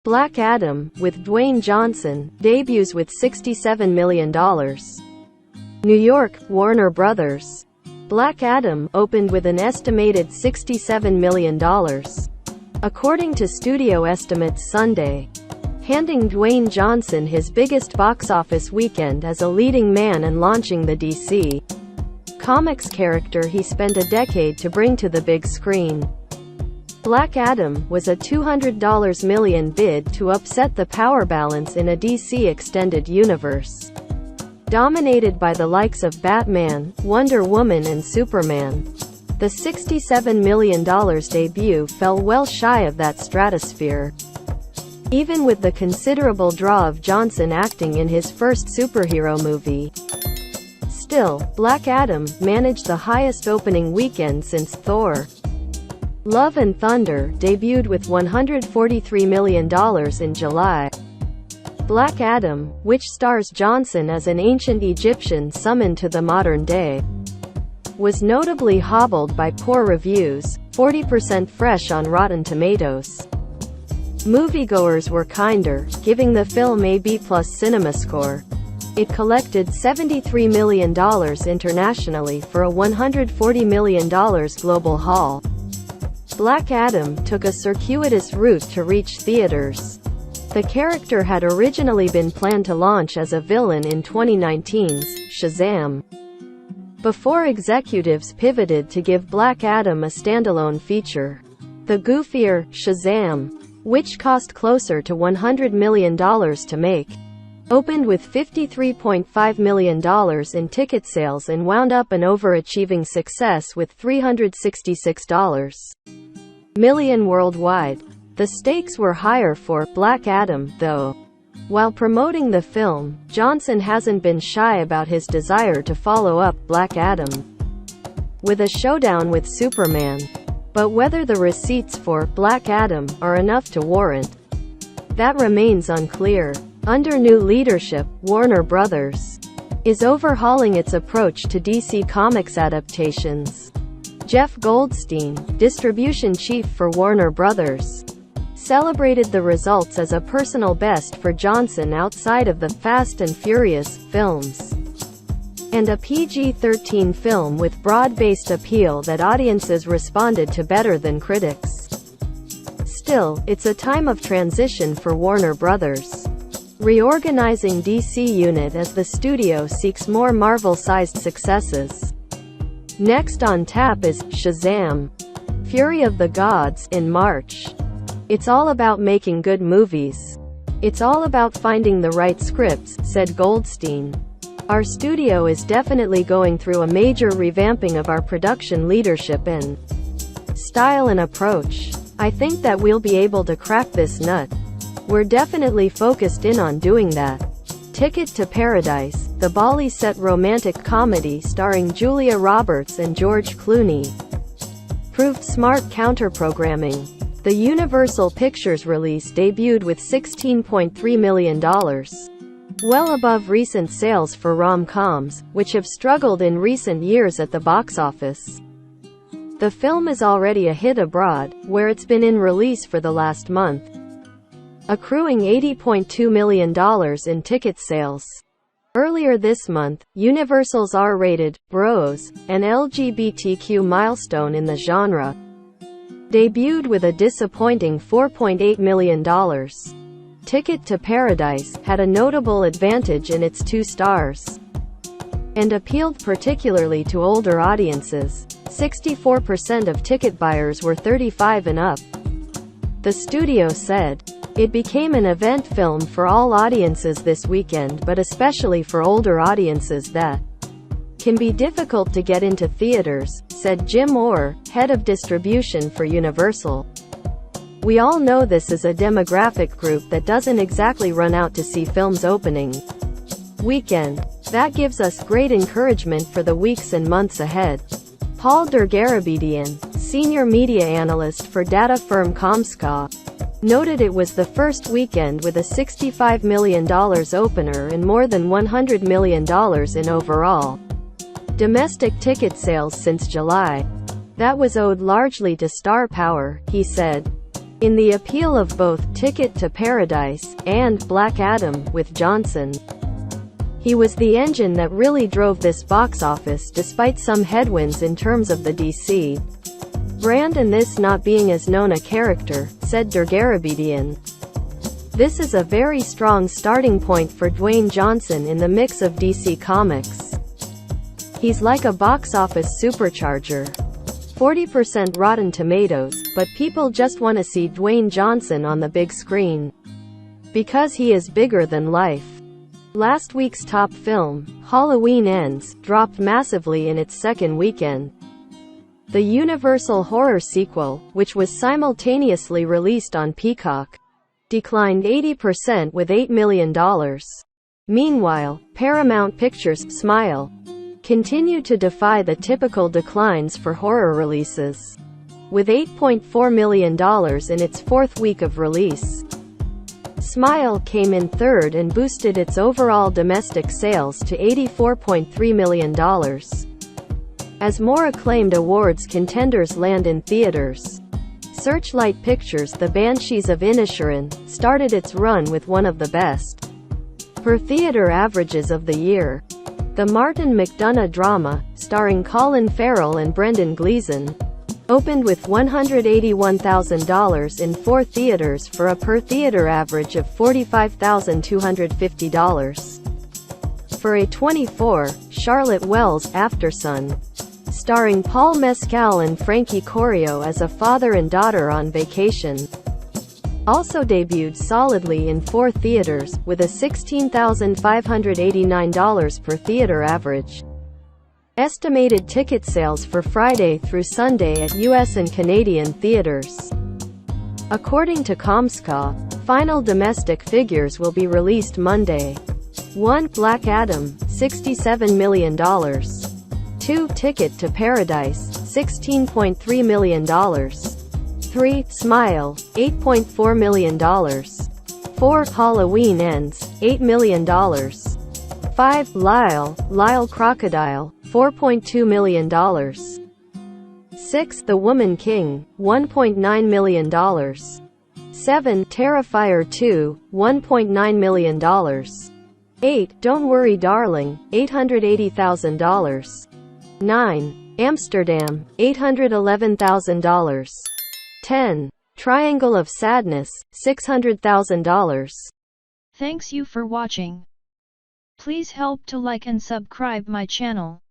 Black Adam, with Dwayne Johnson, debuts with $67 million. New York, Warner Brothers. Black Adam opened with an estimated $67 million, according to studio estimates Sunday, handing Dwayne Johnson his biggest box office weekend as a leading man and launching the DC Comics character he spent a decade to bring to the big screen. Black Adam was a $200 million bid to upset the power balance in a DC extended universe dominated by the likes of Batman, Wonder Woman and Superman. The $67 million debut fell well shy of that stratosphere, even with the considerable draw of Johnson acting in his first superhero movie. Still, Black Adam managed the highest opening weekend since Thor: Love and Thunder debuted with $143 million in July. Black Adam, which stars Johnson as an ancient Egyptian summoned to the modern day, was notably hobbled by poor reviews, 40% fresh on Rotten Tomatoes. Moviegoers were kinder, giving the film a B+ CinemaScore. It collected $73 million internationally for a $140 million global haul. Black Adam took a circuitous route to reach theaters. The character had originally been planned to launch as a villain in 2019's Shazam, before executives pivoted to give Black Adam a standalone feature. The goofier Shazam, which cost closer to $100 million to make, opened with $53.5 million in ticket sales and wound up an overachieving success with $366 million worldwide. The stakes were higher for Black Adam, though. While promoting the film, Johnson hasn't been shy about his desire to follow up Black Adam with a showdown with Superman. But whether the receipts for Black Adam are enough to warrant that remains unclear. Under new leadership, Warner Brothers is overhauling its approach to DC Comics adaptations. Jeff Goldstein, distribution chief for Warner Brothers, celebrated the results as a personal best for Johnson outside of the Fast and Furious films, and a PG-13 film with broad-based appeal that audiences responded to better than critics. Still, it's a time of transition for Warner Brothers, reorganizing DC unit as the studio seeks more Marvel-sized successes. Next on tap is Shazam: Fury of the Gods in March. It's all about making good movies. It's all about finding the right scripts, said Goldstein. Our studio is definitely going through a major revamping of our production leadership and style and approach. I think that we'll be able to crack this nut. We're definitely focused in on doing that. Ticket to Paradise, the Bali-set romantic comedy starring Julia Roberts and George Clooney, proved smart counter-programming. The Universal Pictures release debuted with $16.3 million, well above recent sales for rom-coms, which have struggled in recent years at the box office. The film is already a hit abroad, where it's been in release for the last month, accruing $80.2 million in ticket sales. Earlier this month, Universal's R-rated Bros, an LGBTQ milestone in the genre, debuted with a disappointing $4.8 million. Ticket to Paradise had a notable advantage in its 2 stars and appealed particularly to older audiences. 64% of ticket buyers were 35 and up. The studio said, "It became an event film for all audiences this weekend, but especially for older audiences that can be difficult to get into theaters," said Jim Orr, head of distribution for Universal. "We all know this is a demographic group that doesn't exactly run out to see films opening weekend. That gives us great encouragement for the weeks and months ahead." Paul Dergarabedian, senior media analyst for data firm Comscore, noted it was the first weekend with a $65 million opener and more than $100 million in overall domestic ticket sales since July. That was owed largely to star power, he said. in the appeal of both Ticket to Paradise and Black Adam with Johnson. He was the engine that really drove this box office despite some headwinds in terms of the DC brand and this not being as known a character, said Durgarabedian. This is a very strong starting point for Dwayne Johnson in the mix of DC Comics. He's like a box office supercharger. 40% Rotten Tomatoes, but people just want to see Dwayne Johnson on the big screen. Because he is bigger than life. Last week's top film, Halloween Ends, dropped massively in its second weekend. The Universal horror sequel, which was simultaneously released on Peacock, declined 80% with $8 million. Meanwhile, Paramount Pictures' Smile continued to defy the typical declines for horror releases, with $8.4 million in its fourth week of release. Smile came in third and boosted its overall domestic sales to $84.3 million. As more acclaimed awards contenders land in theaters, Searchlight Pictures' The Banshees of Inisherin started its run with one of the best per theater averages of the year. The Martin McDonagh drama, starring Colin Farrell and Brendan Gleeson, opened with $181,000 in 4 theaters for a per-theater average of $45,250. For A24, Charlotte Wells' Aftersun, starring Paul Mescal and Frankie Corio as a father and daughter on vacation, also debuted solidly in 4 theaters, with a $16,589 per theater average. Estimated ticket sales for Friday through Sunday at US and Canadian theaters. According to Comscore, final domestic figures will be released Monday. 1. Black Adam, $67 million. 2. Ticket to Paradise, $16.3 million. 3. Smile, $8.4 million. 4. Halloween Ends, $8 million. 5. Lyle Crocodile, $4.2 million. 6. The Woman King, $1.9 million. 7. Terrifier 2, $1.9 million. 8. Don't Worry Darling, $880,000. 9. Amsterdam, $811,000. 10. Triangle of Sadness, $600,000. Thanks you for watching. Please help to like and subscribe my channel.